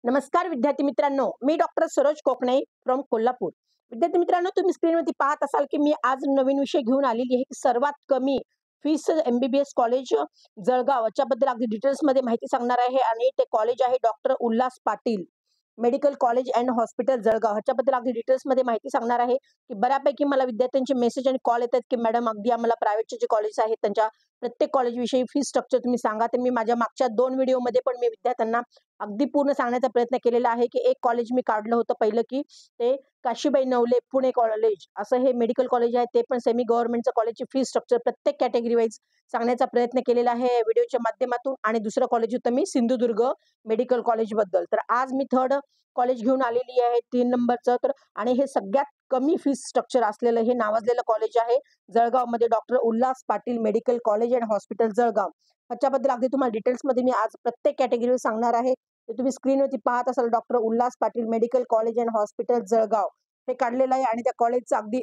नमस्कार विद्यार्थी मित्रांनो, मी डॉक्टर सरोज कोकणे फ्रॉम कोल्हापूर. विद्यार्थी मित्रांनो, तुम्ही स्क्रीनवरती पाहत असाल की मी आज नवीन विषय घेऊन आलेली आहे की सर्वात कमी फीस एमबीबीएस कॉलेज जळगाव याच्याबद्दल अगदी डिटेल्समध्ये माहिती सांगणार आहे आणि ते कॉलेज आहे doctor Ulhas Patil medical college and hospital Jalgaon. ह्याच्याबद्दल अगदी डिटेल्समध्ये माहिती सांगणार आहे की बऱ्यापैकी मला विद्यार्थ्यांचे मेसेज आणि कॉल येतात की मॅडम अगदी आम्हाला प्रायव्हेटचे जे कॉलेज आहेत त्यांच्या प्रत्येक कॉलेजविषयी फी स्ट्रक्चर तुम्ही सांगा. तर मी माझ्या मागच्या 2 व्हिडिओमध्ये पण मी विद्यार्थ्यांना अगदी पूर्ण सांगण्याचा प्रयत्न केलेला आहे की एक कॉलेज मी काढलं होतं पहिलं की ते काशीबाई नवले पुणे कॉलेज असं हे मेडिकल कॉलेज आहे. ते पण सेमी गव्हर्नमेंटचं कॉलेजची फी स्ट्रक्चर प्रत्येक कॅटेगरी वाईज सांगण्याचा प्रयत्न केलेला आहे व्हिडिओच्या माध्यमातून. आणि दुसरं कॉलेज होतं मी सिंधुदुर्ग मेडिकल कॉलेजबद्दल. तर आज मी थर्ड कॉलेज घेऊन आलेली आहे 3 नंबरचं. तर आणि हे सगळ्यात कमी फीस स्ट्रक्चर असलेलं हे नावाजलेलं कॉलेज आहे जळगावमध्ये doctor Ulhas Patil medical college and hospital Jalgaon. ह्याच्याबद्दल अगदी तुम्हाला डिटेल्समध्ये मी आज प्रत्येक कॅटेगरीवर सांगणार आहे. तर तुम्ही स्क्रीनवरती पाहत असाल doctor Ulhas Patil medical college and hospital Jalgaon हे काढलेलं आहे आणि त्या कॉलेजचं अगदी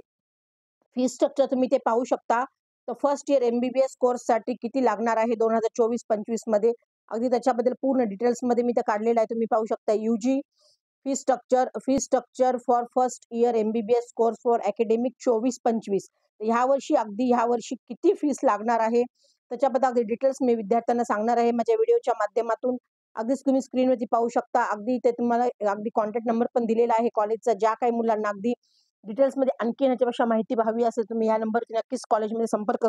फी स्ट्रक्चर तुम्ही ते पाहू शकता. तर फर्स्ट इयर एमबीबीएस कोर्ससाठी किती लागणार आहे 2024-25 मध्ये अगदी त्याच्याबद्दल पूर्ण डिटेल्समध्ये मी ते काढलेलं आहे. तुम्ही पाहू शकता UG fee structure for first year MBBS course for academic 24-25. ह्या वर्षी किती फीस लागणार आहे त्याच्याबद्दल अगदी डिटेल्स मी विद्यार्थ्यांना सांगणार आहे माझ्या व्हिडिओच्या माध्यमातून. अगदीच तुम्ही स्क्रीनवरती पाहू शकता. अगदी ते तुम्हाला अगदी कॉन्टॅक्ट नंबर पण दिलेला आहे कॉलेजचा. ज्या काही मुलांना अगदी डिटेल्समध्ये आणखी ह्याच्यापेक्षा माहिती हवी असेल तुम्ही या नंबरवरती नक्कीच कॉलेजमध्ये संपर्क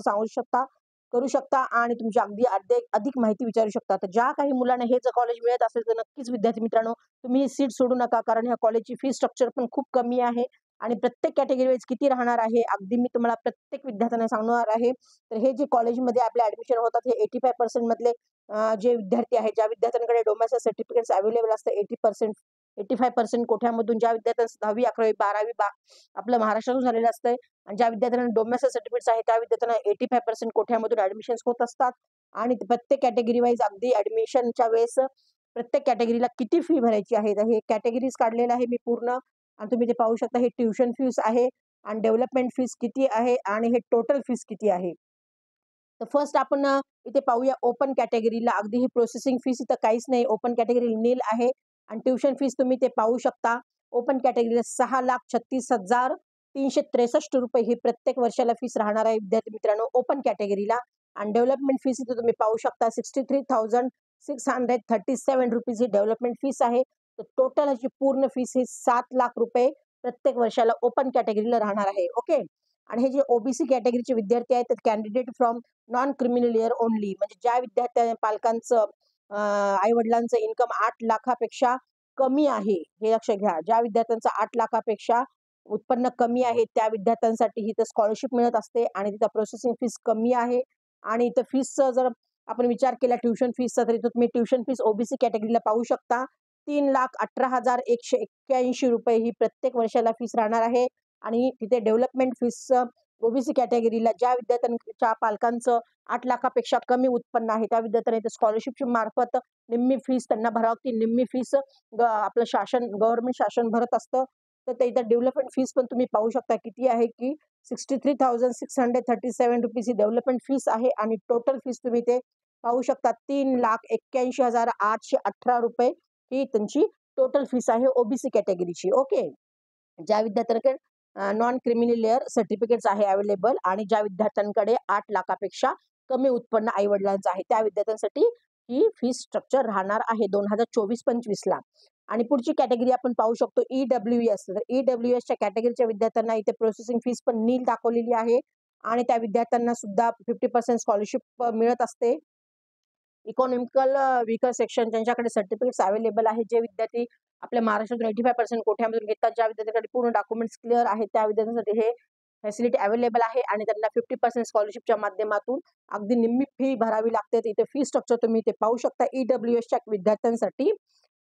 करू शकता आणि तुमची अगदी अधिक माहिती विचारू शकता. तर ज्या काही मुलांना हे जर कॉलेज मिळत असेल तर नक्कीच विद्यार्थी मित्रांनो तुम्ही ही सीट सोडू नका. कारण ह्या कॉलेजची फी स्ट्रक्चर पण खूप कमी आहे आणि प्रत्येक कॅटेगरी वाईज किती राहणार आहे अगदी मी तुम्हाला प्रत्येक विद्यार्थ्यांना सांगणार आहे. तर हे जे कॉलेजमध्ये आपले ऍडमिशन होतात हे 85% मधले जे विद्यार्थी आहेत ज्या विद्यार्थ्यांकडे डोमेस्टिक सर्टिफिकेट्स अवेलेबल असतात 85% कोठ्यामधून ज्या विद्यार्थ्यांना 10वी 11वी 12वी आपलं महाराष्ट्रातून झालेलं असतंय आणि ज्या विद्यार्थ्यांना डोमेस्टिक सर्टिफिकेट्स आहेत त्या विद्यार्थ्यांना 85% कोठ्यामधून ऍडमिशन्स होत असतात. आणि प्रत्येक कॅटेगरी वाईज अगदी ऍडमिशनच्या वेळेस प्रत्येक कॅटेगरीला किती फी भरायची आहे तर हे कॅटेगरीज काढलेलं आहे मी पूर्ण. आणि तुम्ही ते पाहू शकता हे ट्युशन फीस आहे आणि डेव्हलपमेंट फीस किती आहे आणि हे टोटल फीस किती आहे. तर फर्स्ट आपण इथे पाहूया ओपन कॅटेगरीला. अगदी ही प्रोसेसिंग फीस इथं काहीच नाही. ओपन कॅटेगरी नील आहे आणि ट्युशन फीस तुम्ही ते पाहू शकता. ओपन कॅटेगरीला 6,36,363 रुपये ही प्रत्येक वर्षाला फीस राहणार आहे विद्यार्थी मित्रांनो ओपन कॅटेगरीला. आणि डेव्हलपमेंट फीस इथे तुम्ही पाहू शकता 63,637 रुपीज ही डेव्हलपमेंट फीस आहे. तर टोटल ह्याची पूर्ण फीस ही 7,00,000 रुपये प्रत्येक वर्षाला ओपन कॅटेगरीला राहणार आहे. ओके. आणि हे जे ओबीसी कॅटेगरीचे विद्यार्थी आहेत candidate from non criminal year only म्हणजे ज्या विद्यार्थ्या पालकांचं आई वडिलांचं इन्कम 8 लाखापेक्षा कमी आहे हे लक्ष घ्या. ज्या विद्यार्थ्यांचं 8 लाखापेक्षा उत्पन्न कमी आहे त्या विद्यार्थ्यांसाठी ही तर स्कॉलरशिप मिळत असते आणि तिथं प्रोसेसिंग फीस कमी आहे. आणि इथं फीसचं जर आपण विचार केला ट्युशन फीसचा तरी तो तुम्ही ट्युशन फीस ओबीसी कॅटेगरीला पाहू शकता 3,18,181 रुपये ही प्रत्येक वर्षाला फीस राहणार आहे. आणि तिथे डेव्हलपमेंट फीस ओबीसी कॅटेगरीला ज्या विद्यार्थ्यांच्या पालकांचं 8 लाखापेक्षा कमी उत्पन्न आहे त्या विद्यार्थ्यांना इथे स्कॉलरशिपच्या मार्फत निम्मी फीस त्यांना भरावं लागते. निम्मी फीस आपलं गव्हर्नमेंट शासन भरत असतं. तर ते इथं डेव्हलपमेंट फीस पण तुम्ही पाहू शकता किती आहे की 63,637 रुपीज ही डेव्हलपमेंट फीस आहे. आणि टोटल फीस तुम्ही ते पाहू शकता 3,81,818 रुपये ही त्यांची टोटल फीस आहे ओबीसी कॅटेगरीची. ओके. ज्या विद्यार्थ्यांकडे नॉन क्रिमिनल सर्टिफिकेट्स आहे अवेलेबल आणि ज्या विद्यार्थ्यांकडे 8 लाखापेक्षा कमी उत्पन्न आई वडिलांचं आहे त्या विद्यार्थ्यांसाठी ही फीस स्ट्रक्चर राहणार आहे 2024-25 ला. आणि पुढची कॅटेगरी आपण पाहू शकतो ईडब्ल्यूएस. तर ईडब्ल्यूएसच्या कॅटेगरीच्या विद्यार्थ्यांना इथे प्रोसेसिंग फीस पण नील दाखवलेली आहे आणि त्या विद्यार्थ्यांना सुद्धा 50% स्कॉलरशिप मिळत असते. इकॉनॉमिकल वीकर सेक्शन ज्यांच्याकडे सर्टिफिकेट्स अवेलेबल आहे जे विद्यार्थी आपल्या महाराष्ट्रातून 85% कोठ्यामधून घेतात ज्या विद्यार्थ्यांकडे पूर्ण डॉक्युमेंट्स क्लिअर आहेत त्या विद्यार्थ्यांसाठी हे फॅसिलिटी अवेलेबल आहे आणि त्यांना 50% स्कॉलरशिपच्या माध्यमातून अगदी निम्मी फी भरावी लागते. इथे फी स्ट्रक्चर तुम्ही इथे पाहू शकता ईडब्ल्यूएसच्या विद्यार्थ्यांसाठी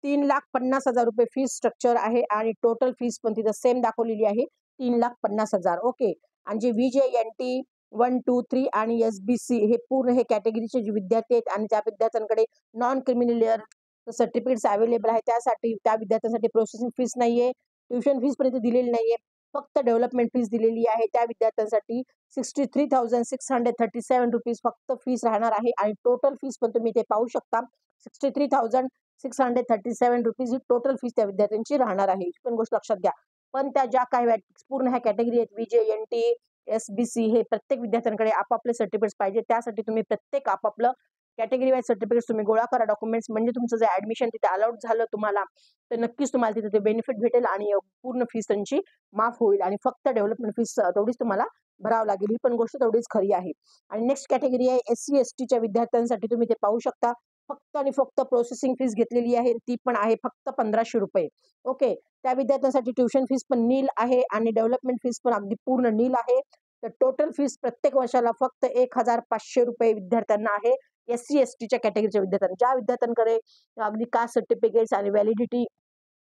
3,50,000 रुपये फी स्ट्रक्चर आहे आणि टोटल फीस पण तिथं सेम दाखवलेली आहे 3,50,000. ओके. आणि जे VJNT 1, 2, 3 आणि SBC हे पूर्ण हे कॅटेगरीचे जे विद्यार्थी आहेत आणि त्या विद्यार्थ्यांकडे non criminal year certificates available आहे त्यासाठी त्या विद्यार्थ्यांसाठी प्रोसेसिंग फीस नाहीये. ट्युशन फीस पण इथे दिलेली नाहीये. फक्त डेव्हलपमेंट फीस दिलेली आहे त्या विद्यार्थ्यांसाठी 63,637 रुपीज फक्त फीस राहणार आहे आणि टोटल फीस पण तुम्ही ते पाहू शकता 63,637 रुपीज ही टोटल फीस त्या विद्यार्थ्यांची राहणार आहे. ही पण गोष्ट लक्षात घ्या. पण त्या ज्या काही पूर्ण ह्या कॅटेगरी आहेत विजे, एनटी, एसबीसी हे प्रत्येक विद्यार्थ्यांकडे आपापले सर्टिफिकेट्स पाहिजे. त्यासाठी तुम्ही प्रत्येक आपापलं कॅटेगरी वाईज सर्टिफिकेट्स तुम्ही गोळा करा डॉक्युमेंट्स म्हणजे तुमचं जे ऍडमिशन तिथे अलाउड झालं तुम्हाला तर नक्कीच तुम्हाला तिथे ते बेनिफिट भेटेल आणि पूर्ण फीस त्यांची माफ होईल आणि फक्त डेव्हलपमेंट फीस तेवढीच तुम्हाला भरावं लागेल. ही पण गोष्ट तेवढीच खरी आहे. आणि नेक्स्ट कॅटेगरी आहे SC STच्या विद्यार्थ्यांसाठी तुम्ही ते पाहू शकता. फक्त आणि फक्त प्रोसेसिंग फीस घेतलेली आहे ती पण आहे फक्त 1500 रुपये. ओके. त्या विद्यार्थ्यांसाठी ट्युशन फीस पण नील आहे आणि डेव्हलपमेंट फीस पण अगदी पूर्ण नील आहे. तर टोटल फीस प्रत्येक वर्षाला फक्त 1500 रुपये विद्यार्थ्यांना आहे. SC STच्या कॅटेगरीच्या विद्यार्थ्यांना ज्या विद्यार्थ्यांकडे अगदी कास्ट सर्टिफिकेट्स आणि व्हॅलिडिटी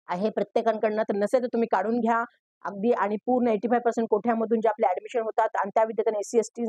आहे प्रत्येकाकडनं तर नसेल तर तुम्ही काढून घ्या अगदी आणि पूर्ण 85% कोठ्यामधून जे आपले ऍडमिशन होतात आणि त्या विद्यार्थ्यांना SC ST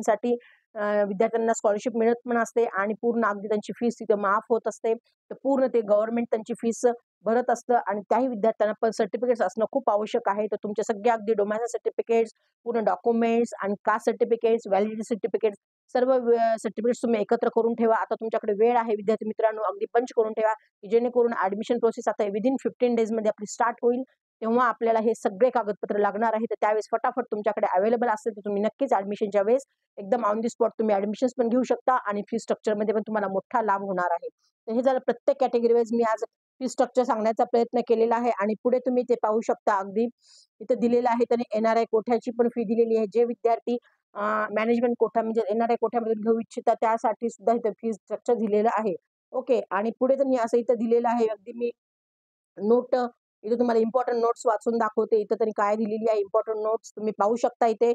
विद्यार्थ्यांना स्कॉलरशिप मिळत पण असते आणि पूर्ण अगदी त्यांची फीस तिथे माफ होत असते. तर पूर्ण ते गव्हर्नमेंट त्यांची फीस भरत असतं आणि त्याही विद्यार्थ्यांना पण सर्टिफिकेट्स असणं खूप आवश्यक आहे. तर तुमचे सगळे अगदी डोमॅसा सर्टिफिकेट्स, पूर्ण डॉक्युमेंट्स आणि कास्ट सर्टिफिकेट्स, व्हॅलिडिटी सर्टिफिकेट्स सर्व सर्टिफिकेट्स तुम्ही एकत्र करून ठेवा. आता तुमच्याकडे वेळ आहे विद्यार्थी मित्रांनो अगदी पंच करून ठेवा की जेणेकरून ऍडमिशन प्रोसेस आता विदिन 15 डेज मध्ये आपली स्टार्ट होईल. तेव्हा आपल्याला हे सगळे कागदपत्र लागणार आहे. तर त्यावेळेस फटाफट तुमच्याकडे अवेलेबल असेल तर तुम्ही नक्कीच ऍडमिशनच्या वेळेस एकदम ऑन दी स्पॉट तुम्ही ऍडमिशन्स पण घेऊ शकता आणि फी स्ट्रक्चरमध्ये पण तुम्हाला मोठा लाभ होणार आहे. तर हे झालं प्रत्येक कॅटेगरी वाईज मी आज फी स्ट्रक्चर सांगण्याचा प्रयत्न केलेला आहे आणि पुढे तुम्ही ते पाहू शकता अगदी इथं दिलेलं आहे त्यांनी NRI कोठ्याची पण फी दिलेली आहे. जे विद्यार्थी मॅनेजमेंट कोठा म्हणजे NRI कोठ्यामधून घेऊ इच्छिता त्यासाठी सुद्धा इथं फी स्ट्रक्चर दिलेलं आहे. ओके आणि पुढे त्यांनी असं इथं दिलेलं आहे अगदी मी नोट इथे तुम्हाला इम्पॉर्टंट नोट्स वाचून दाखवते. इथं त्यांनी काय दिलेली आहे इम्पॉर्टंट नोट्स तुम्ही पाहू शकता इथे.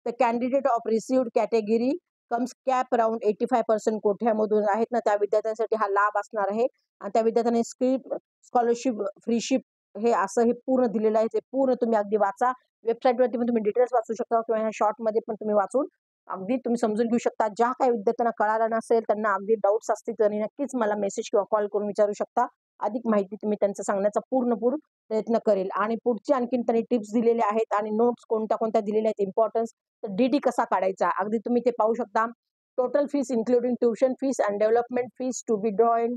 The candidate of received category comes cap around 85% कोठ्यामधून आहेत ना त्या विद्यार्थ्यांसाठी हा लाभ असणार आहे आणि त्या विद्यार्थ्यांनी स्कॉलरशिप फ्रीशिप हे असं हे पूर्ण दिलेलं आहे. ते पूर्ण तुम्ही अगदी वाचा. वेबसाईटवरती पण तुम्ही डिटेल्स वाचू शकता किंवा ह्या शॉर्टमध्ये पण तुम्ही वाचून अगदी तुम्ही समजून घेऊ शकता. ज्या काही विद्यार्थ्यांना कळालं नसेल त्यांना अगदी डाऊट्स असतील तर नक्कीच मला मेसेज किंवा कॉल करून विचारू शकता. अधिक माहिती तुम्ही त्यांचं सांगण्याचा पूर्ण प्रयत्न करेल आणि पुढचे आणखीन त्यांनी टिप्स दिलेले आहेत आणि नोट्स कोणत्या कोणत्या दिलेल्या आहेत इम्पॉर्टन्स तर DD कसा काढायचा अगदी तुम्ही ते पाहू शकता. Total fees including tuition fees and development fees to be drawn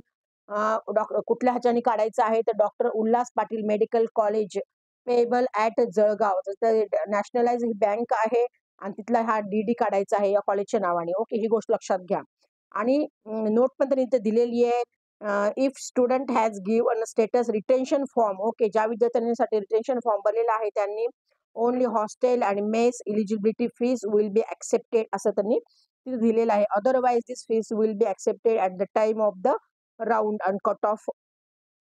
कुठल्या ह्याच्याने काढायचं आहे तर doctor Ulhas Patil medical college payable at Jalgaon nationalise ही बँक आहे आणि तिथला हा DD काढायचा आहे या कॉलेजच्या नावाने. ओके ही गोष्ट लक्षात घ्या आणि नोट पण त्यांनी इथे दिलेली आहे. If student has given status retention form okay ज्या विद्यार्थ्यांसाठी रिटेन्शन फॉर्म भरलेला आहे त्यांनी ओनली हॉस्टेल आणि mess eligibility fees will be accepted असं त्यांनी तिथे दिलेलं आहे. Otherwise this fees will be accepted at the time of the round and cut off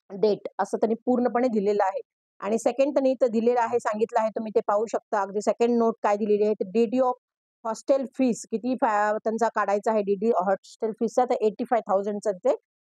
date असं त्यांनी पूर्णपणे दिलेलं आहे. आणि सेकंड त्यांनी इथं दिलेलं आहे सांगितलं आहे तुम्ही ते पाहू शकता. अगदी सेकंड नोट काय दिलेली आहे तर DD ऑफ हॉस्टेल फीस किती त्यांचा काढायचा आहे DD हॉस्टेल फीसचा तर 85,000चा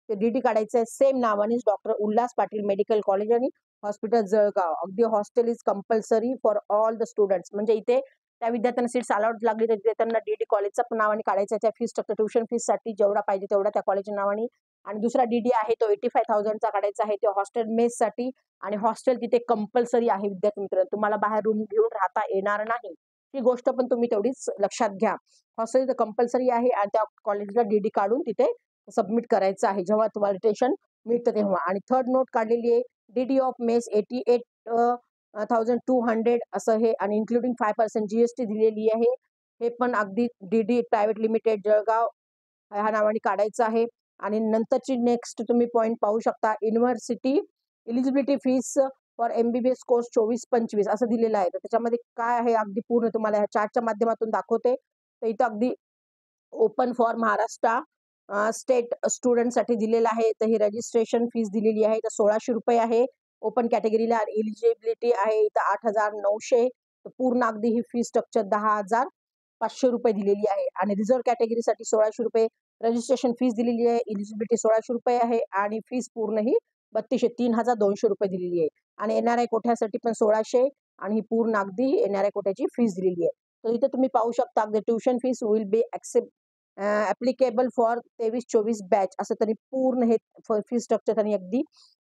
ते DD काढायचं आहे सेम नावानेच doctor Ulhas Patil medical college आणि हॉस्पिटल जळगाव. अगदी hostel is compulsory for all the students म्हणजे इथे त्या विद्यार्थ्यांना सीट्स अलाउड लागली तर त्यांना DD कॉलेजचा पण नावाने काढायचं आहे. त्या फीस ट्युशन फीससाठी जेवढा पाहिजे तेवढा त्या कॉलेजच्या नावाने आणि दुसरा DD आहे तो 85,000चा काढायचा आहे. तो हॉस्टेल मेससाठी आणि हॉस्टेल तिथे कंपल्सरी आहे विद्यार्थी मित्र तुम्हाला बाहेर रूम घेऊन राहता येणार नाही. ही गोष्ट पण तुम्ही तेवढीच लक्षात घ्या. हॉस्टेल तर कंपल्सरी आहे आणि त्या कॉलेजला DD काढून तिथे सबमिट करायचं आहे जेव्हा तुम्हाला रिटेशन मिळतं तेव्हा. आणि थर्ड नोट काढलेली आहे DD ऑफ मेस 88,200 असं हे आणि इन्क्लुडिंग 5% GST दिलेली आहे. हे पण अगदी DD प्रायव्हेट लिमिटेड जळगाव ह्या नावाने काढायचं आहे. आणि नंतरची नेक्स्ट तुम्ही पॉईंट पाहू शकता university eligibility fees for MBBS course 24-25 असं दिलेलं आहे. तर त्याच्यामध्ये काय आहे अगदी पूर्ण तुम्हाला ह्या चार्टच्या माध्यमातून दाखवते. तर इथं अगदी ओपन फॉर महाराष्ट्र स्टेट स्टुडंटसाठी दिलेलं आहे. तर ही रजिस्ट्रेशन फीस दिलेली आहे तर 1600 रुपये आहे ओपन कॅटेगरीला आणि इलिजिबिलिटी आहे इथं 8,900 तर पूर्ण अगदी ही फी स्ट्रक्चर 10,500 रुपये दिलेली आहे आणि रिझर्व्ह कॅटेगरीसाठी 1600 रुपये रजिस्ट्रेशन फीस दिलेली आहे. इलिजिबिलिटी 1600 रुपये आहे आणि फीस पूर्ण ही 3,200 रुपये दिलेली आहे आणि NRI कोठ्यासाठी पण 1600 आणि ही पूर्ण अगदी NRI कोठ्याची फीस दिलेली आहे. तर इथे तुम्ही पाहू शकता अगदी tuition fees will B applicable for 23-24 batch असं त्यांनी पूर्ण हे फी स्ट्रक्चर त्यांनी अगदी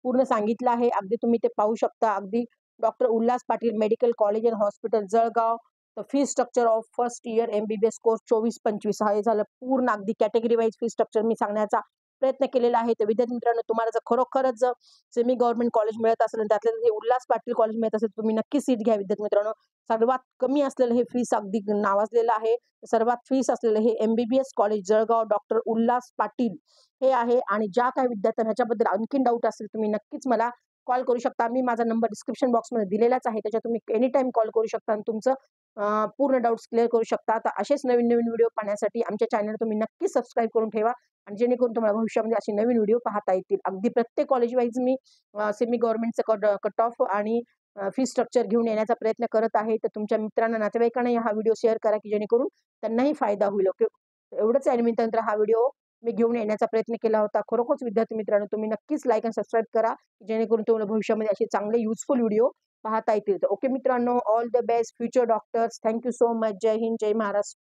पूर्ण सांगितलं आहे. अगदी तुम्ही ते पाहू शकता. अगदी doctor Ulhas Patil medical college and hospital Jalgaon. तर fee structure of first year MBBS course 24-25 हे झालं पूर्ण अगदी कॅटेगरी वाईज फी स्ट्रक्चर मी सांगण्याचा प्रयत्न केलेला आहे. तर विद्यार्थी मित्रांनो, तुम्हाला जर खरोखरच जर सेमी गव्हर्नमेंट कॉलेज मिळत असेल आणि त्यातल्या हे उल्हास पाटील कॉलेज मिळत असेल, तुम्ही नक्की सीट घ्या विद्यार्थी मित्रांनो. सर्वात कमी असलेलं हे फीस अगदी नावाजलेलं आहे. सर्वात फीस असलेलं हे MBBS college Jalgaon doctor Ulhas Patil हे आहे. आणि ज्या काही विद्यार्थ्यांना ह्याच्याबद्दल आणखीन डाऊट असेल, तुम्ही नक्कीच मला कॉल करू शकता. मी माझा नंबर डिस्क्रिप्शन बॉक्समध्ये दिलेलाच आहे. त्याच्यात तुम्ही एनी टाईम कॉल करू शकता आणि तुमचं पूर्ण डाऊट्स क्लिअर करू शकता. तर असेच नवीन-नवीन व्हिडिओ पाहण्यासाठी आमच्या चॅनल तुम्ही नक्की सबस्क्राईब करून ठेवा आणि जेणेकरून तुम्हाला भविष्यामध्ये असे नवीन व्हिडिओ पाहता येतील. अगदी प्रत्येक कॉलेज वाईज मी सेमी गव्हर्नमेंटचं कट ऑफ आणि फी स्ट्रक्चर घेऊन येण्याचा प्रयत्न करत आहे. तर तुमच्या मित्रांना, नातेवाईकांना हा व्हिडिओ शेअर करा, की जेणेकरून त्यांनाही फायदा होईल. ओके. एवढंच आहे. निमित्तानं हा व्हिडिओ मी घेऊन येण्याचा प्रयत्न केला होता. खरोखरच विद्यार्थी मित्रांनो, तुम्ही नक्कीच लाईक आणि सबस्क्राईब करा, जेणेकरून तुम्हाला भविष्यामध्ये असे चांगले युजफुल व्हिडिओ पाहता येतील. तर ओके मित्रांनो, all the best future doctors. Thank you so much. जय हिंद, जय महाराष्ट्र.